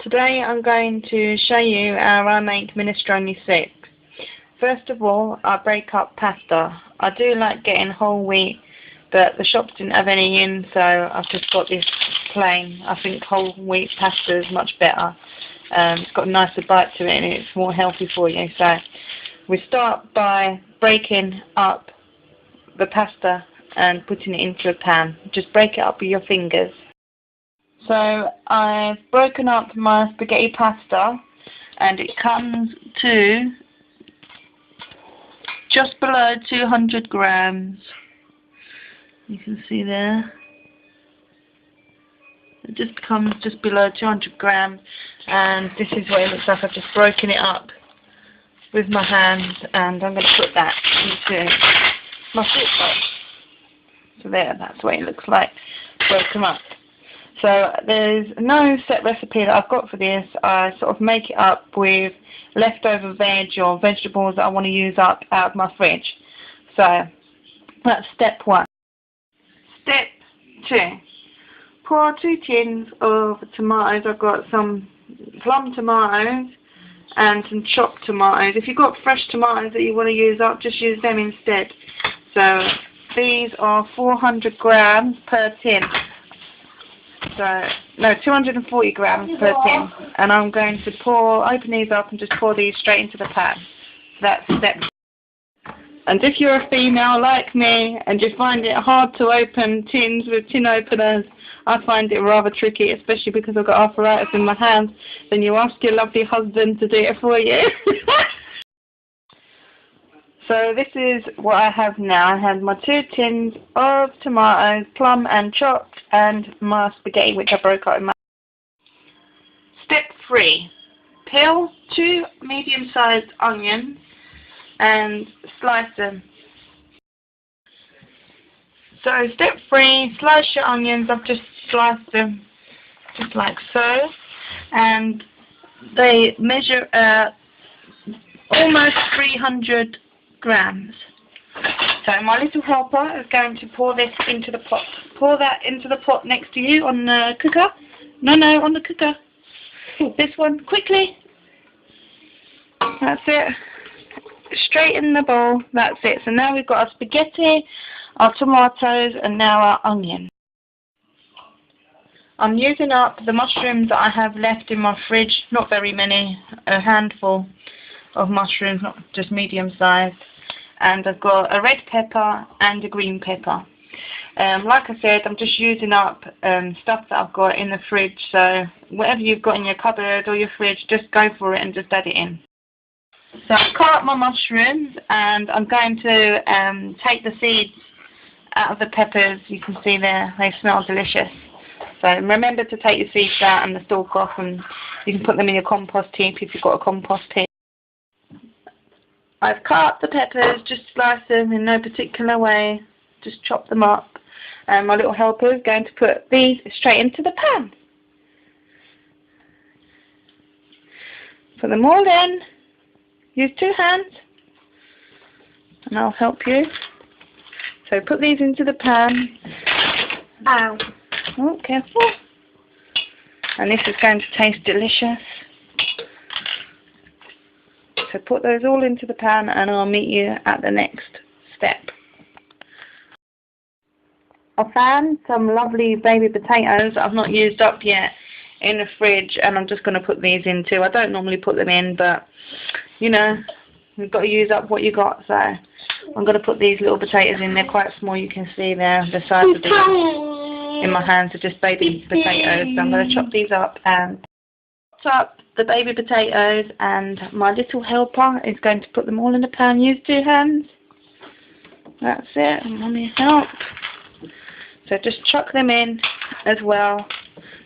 Today I'm going to show you how I make minestrone soup. First of all, I break up pasta. I do like getting whole wheat, but the shops didn't have any in, so I've just got this plain. I think whole wheat pasta is much better. It's got a nicer bite to it and it's more healthy for you. So we start by breaking up the pasta and putting it into a pan. Just break it up with your fingers. So I've broken up my spaghetti pasta and it comes to just below 200 grams. You can see there. It just comes just below 200 grams, and this is what it looks like. I've just broken it up with my hands and I'm going to put that into my soup box. So there, that's what it looks like, broken up. So there's no set recipe that I've got for this. I sort of make it up with leftover veg or vegetables that I want to use up out of my fridge. So that's step one. Step two. Pour 2 tins of tomatoes. I've got some plum tomatoes and some chopped tomatoes. If you've got fresh tomatoes that you want to use up, just use them instead. So these are 400 grams per tin. So, no, 240 grams per tin. And I'm going to open these up and just pour these straight into the pan. That's step. And if you're a female like me and you find it hard to open tins with tin openers, I find it rather tricky, especially because I've got arthritis in my hands, then you ask your lovely husband to do it for you. So this is what I have now. I have my 2 tins of tomatoes, plum and chopped, and my spaghetti which I broke out in my... Step 3. Peel 2 medium-sized onions and slice them. So step 3, slice your onions. I've just sliced them just like so, and they measure almost 300 grams. So my little helper is going to pour this into the pot. Pour that into the pot next to you on the cooker. No, on the cooker. This one, quickly. That's it. Straight in the bowl. That's it. So now we've got our spaghetti, our tomatoes, and now our onion. I'm using up the mushrooms that I have left in my fridge. Not very many, a handful of mushrooms, not just medium sized. And I've got a red pepper and a green pepper. Like I said, I'm just using up stuff that I've got in the fridge. So whatever you've got in your cupboard or your fridge, just go for it and just add it in. So I've cut up my mushrooms and I'm going to take the seeds out of the peppers. You can see there, they smell delicious. So remember to take your seeds out and the stalk off, and you can put them in your compost heap if you've got a compost heap. I've cut up the peppers, just slice them in no particular way, just chop them up, and my little helper is going to put these straight into the pan. Put them all in. Use 2 hands and I'll help you. So put these into the pan. Ow. Oh, careful. And this is going to taste delicious. So put those all into the pan and I'll meet you at the next step. I found some lovely baby potatoes that I've not used up yet in the fridge, and I'm just going to put these in too. I don't normally put them in, but you know, you've got to use up what you got. So I'm going to put these little potatoes in. They're quite small. You can see there the size of these in my hands are just baby potatoes. So I'm going to chop these up and chop the baby potatoes, and my little helper is going to put them all in the pan. Use 2 hands. That's it. Mummy, help. So just chuck them in as well.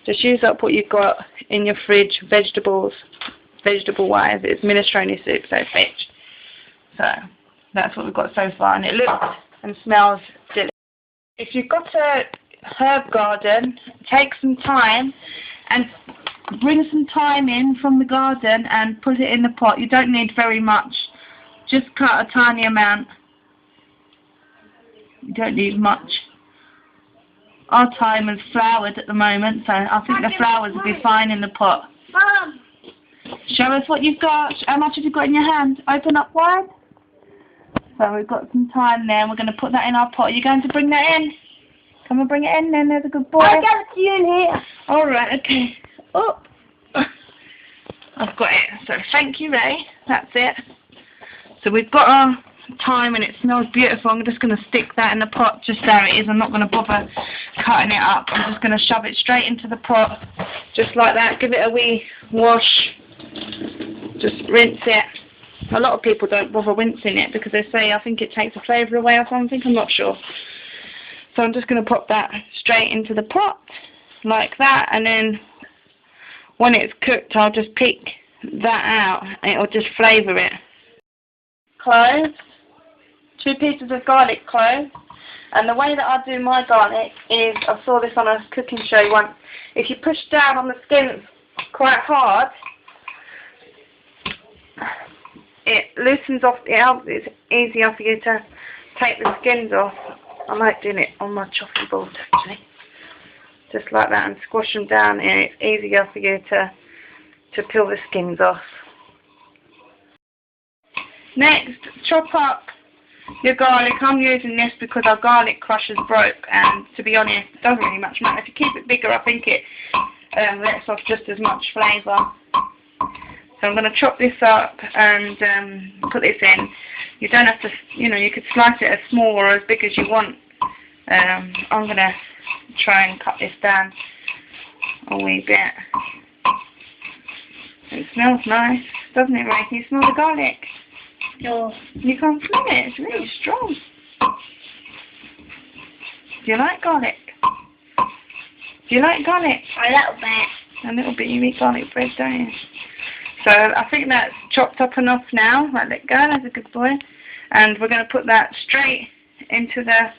Just use up what you've got in your fridge, vegetables. Vegetable-wise, it's minestrone soup, so veg. So that's what we've got so far, and it looks and smells delicious. If you've got a herb garden, take some time and bring some thyme in from the garden and put it in the pot. You don't need very much. Just cut a tiny amount. You don't need much. Our thyme is flowered at the moment, so I think the flowers will be fine in the pot. Mum. Show us what you've got. How much have you got in your hand? Open up wide. So we've got some time there, and we're going to put that in our pot. Are you going to bring that in? Come and bring it in then, there's a good boy. I'll get it to you in here. Alright, okay. Oh, I've got it. So thank you, Ray. That's it. So we've got our thyme and it smells beautiful. I'm just going to stick that in the pot just there it is. I'm not going to bother cutting it up. I'm just going to shove it straight into the pot just like that. Give it a wee wash. Just rinse it. A lot of people don't bother rinsing it because they say I think it takes the flavour away or something. I'm not sure. So I'm just going to pop that straight into the pot like that, and then when it's cooked I'll just pick that out and it'll just flavour it. Cloves, 2 pieces of garlic cloves, and the way that I do my garlic is, I saw this on a cooking show once, if you push down on the skin quite hard, it loosens off, it's easier for you to take the skins off. I like doing it on my chopping board actually. Just like that, and squash them down and it's easier for you to peel the skins off. Next, chop up your garlic. I'm using this because our garlic crusher's broke, and to be honest, it doesn't really much matter. If you keep it bigger, I think it lets off just as much flavour. So I'm going to chop this up and put this in. You don't have to, you know, you could slice it as small or as big as you want. I'm going to try and cut this down a wee bit. It smells nice, doesn't it, Ray? Can you smell the garlic? No. You can't smell it, it's really strong. Do you like garlic? Do you like garlic? A little bit. A little bit, you eat garlic bread, don't you? So I think that's chopped up enough now. Right, let go, that's a good boy. And we're going to put that straight into the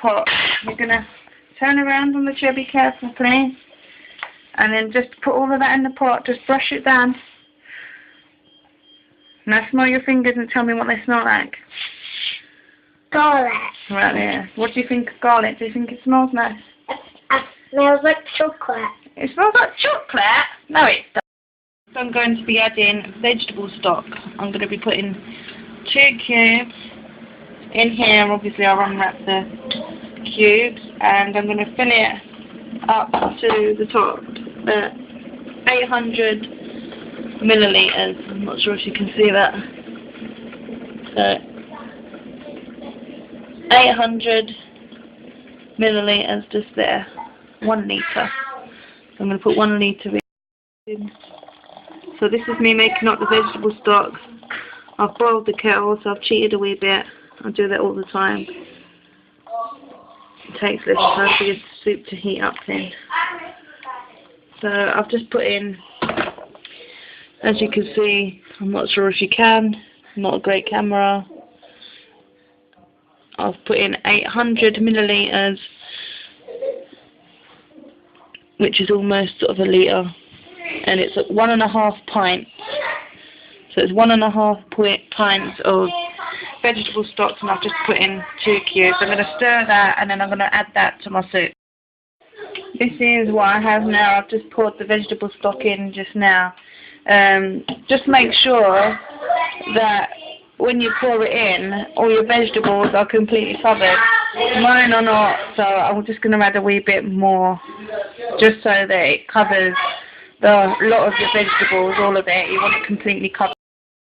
pot. We're going to turn around on the chair, be careful please. And then just put all of that in the pot, just brush it down. Now smell your fingers and tell me what they smell like. Garlic. Right there. What do you think of garlic? Do you think it smells nice? It smells like chocolate. It smells like chocolate? No it doesn't. So I'm going to be adding vegetable stock. I'm going to be putting 2 cubes in here. Obviously I'll unwrap the cubes and I'm going to fill it up to the top. 800 millilitres. I'm not sure if you can see that. So 800 millilitres just there. 1 litre. So I'm going to put 1 litre in. So this is me making up the vegetable stock. I've boiled the kettle, so I've cheated a wee bit. I do that all the time. It takes less time for your soup to heat up then. So I've just put in, as you can see, I'm not sure if you can, not a great camera. I've put in 800 millilitres, which is almost sort of a litre. And it's at 1.5 pints. So it's 1.5 pints of vegetable stock, and I've just put in 2 cubes. I'm going to stir that and then I'm going to add that to my soup. This is what I have now. I've just poured the vegetable stock in just now. Just make sure that when you pour it in, all your vegetables are completely covered. Mine are not, so I'm just going to add a wee bit more, just so that it covers the lot of your vegetables, all of it. You want it completely covered.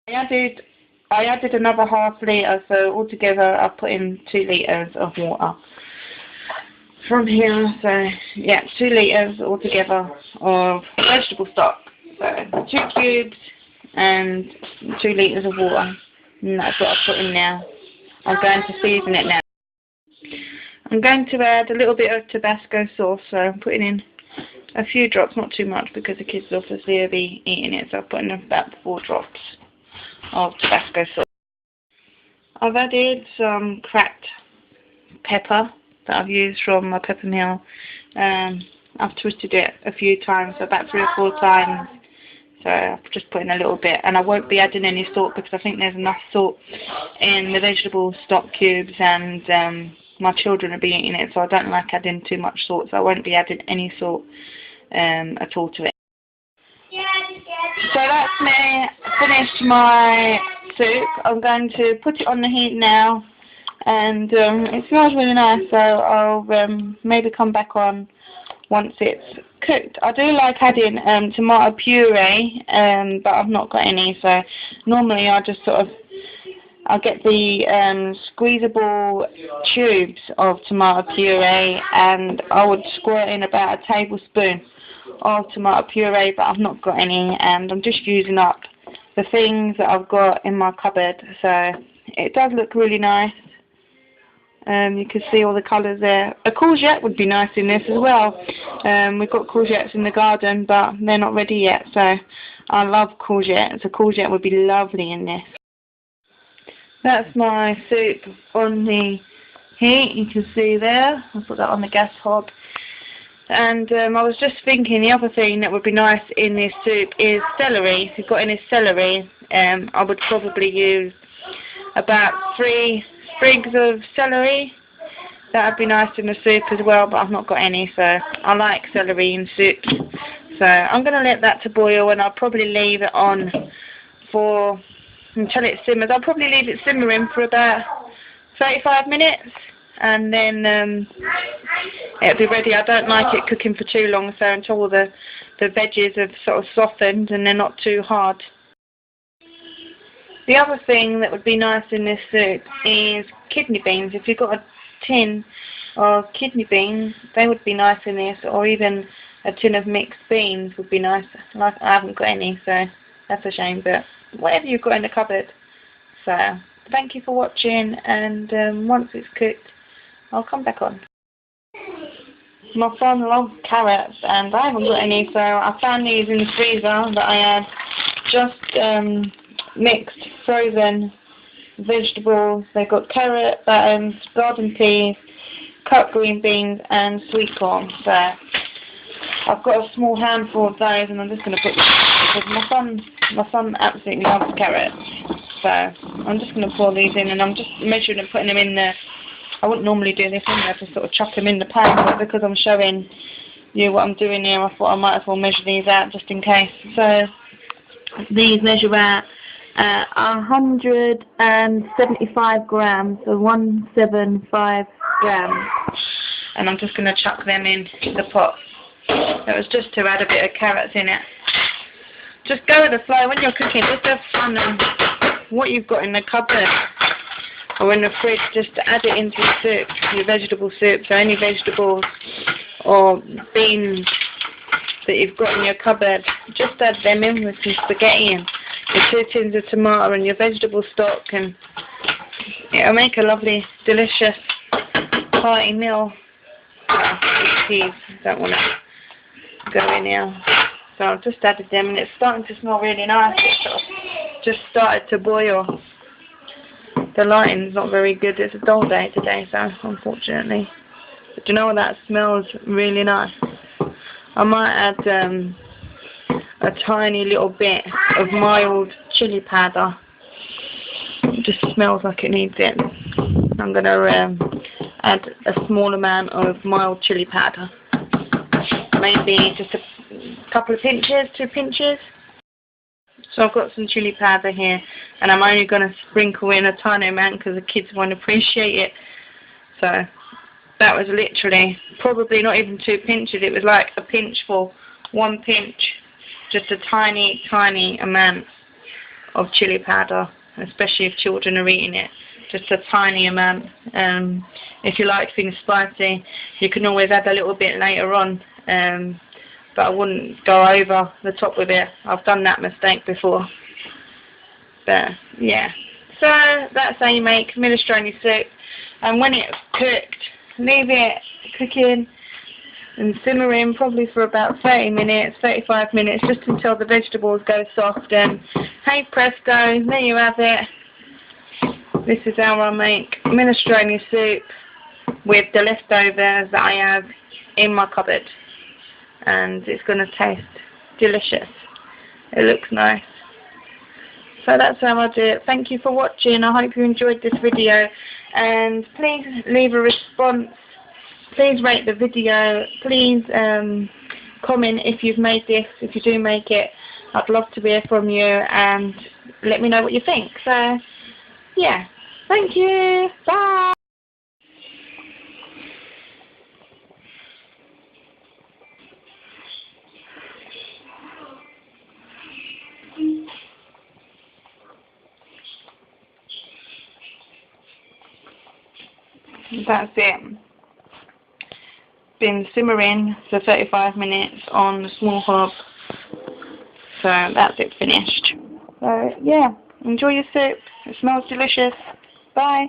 I added another ½ litre, so altogether I've put in 2 litres of water from here. So yeah, 2 litres altogether of vegetable stock. So 2 cubes and 2 litres of water, and that's what I've put in now. I'm going to season it now. I'm going to add a little bit of Tabasco sauce, so I'm putting in a few drops, not too much because the kids obviously will be eating it, so I'll put in about 4 drops of Tabasco sauce. I've added some cracked pepper that I've used from my pepper mill. I've twisted it a few times, so about 3 or 4 times. So I've just put in a little bit, and I won't be adding any salt because I think there's enough salt in the vegetable stock cubes, and my children will be eating it, so I don't like adding too much salt, so I won't be adding any salt at all to it. Yeah. So that's me finished my soup. I'm going to put it on the heat now, and it smells really nice, so I'll maybe come back on once it's cooked. I do like adding tomato puree, but I've not got any, so normally I just I'll get the squeezable tubes of tomato puree, and I would squirt in about a tablespoon of tomato puree, but I've not got any, and I'm just using up the things that I've got in my cupboard. So it does look really nice. You can see all the colours there. A courgette would be nice in this as well. We've got courgettes in the garden, but they're not ready yet, so I love courgettes. A courgette would be lovely in this. That's my soup on the heat, you can see there. I'll put that on the gas hob. And I was just thinking the other thing that would be nice in this soup is celery. If you've got any celery, I would probably use about 3 sprigs of celery. That would be nice in the soup as well, but I've not got any, so I like celery in soup. So I'm going to let that to boil, and I'll probably leave it on for until it simmers. I'll probably leave it simmering for about 35 minutes, and then it'll be ready. I don't like it cooking for too long, so until the veggies have sort of softened and they're not too hard. The other thing that would be nice in this soup is kidney beans. If you've got a tin of kidney beans, they would be nice in this, or even a tin of mixed beans would be nice. Like, I haven't got any, so that's a shame, but whatever you've got in the cupboard. So thank you for watching, and once it's cooked, I'll come back on. My son loves carrots, and I haven't got any, so I found these in the freezer that I had just mixed frozen vegetables. They've got carrot, garden peas, cut green beans, and sweet corn. So I've got a small handful of those, and I'm just going to put them because my son absolutely loves carrots. So I'm just going to pour these in, and I'm just measuring and putting them in there. I wouldn't normally do this in there, to sort of chuck them in the pan, but because I'm showing you what I'm doing here, I thought I might as well measure these out just in case. So these measure out 175 grams, so 175 grams, and I'm just going to chuck them in the pot. That was just to add a bit of carrots in it. Just go with the flow when you're cooking. Just have fun and what you've got in the cupboard or in the fridge, just to add it into your soup, your vegetable soup. So any vegetables or beans that you've got in your cupboard, just add them in with some spaghetti and your 2 tins of tomato and your vegetable stock, and it'll make a lovely, delicious, hearty meal. Peas don't want to go in here, so I've just added them, and it's starting to smell really nice. It sort of just started to boil. The lighting's not very good. It's a dull day today, so unfortunately. But do you know what? That smells really nice. I might add a tiny little bit of mild chili powder. It just smells like it needs it. I'm going to add a small amount of mild chili powder. Maybe just a couple of pinches, 2 pinches. So I've got some chili powder here, and I'm only going to sprinkle in a tiny amount because the kids won't appreciate it. So that was literally probably not even 2 pinches. It was like a pinch for 1 pinch. Just a tiny, tiny amount of chili powder, especially if children are eating it. Just a tiny amount. If you like things spicy, you can always add a little bit later on. But I wouldn't go over the top with it. I've done that mistake before. But yeah. So that's how you make minestrone soup. And when it's cooked, leave it cooking and simmering probably for about 30 minutes, 35 minutes, just until the vegetables go soft, and hey presto, there you have it. This is how I make minestrone soup with the leftovers that I have in my cupboard, and it's going to taste delicious. It looks nice. So that's how I do it. Thank you for watching. I hope you enjoyed this video, and please leave a response. Please rate the video. Please comment if you've made this. If you do make it, I'd love to hear from you and let me know what you think. So, yeah. Thank you. Bye. That's it. Been simmering for 35 minutes on the small hob. So that's it finished. So yeah, enjoy your soup. It smells delicious. Bye.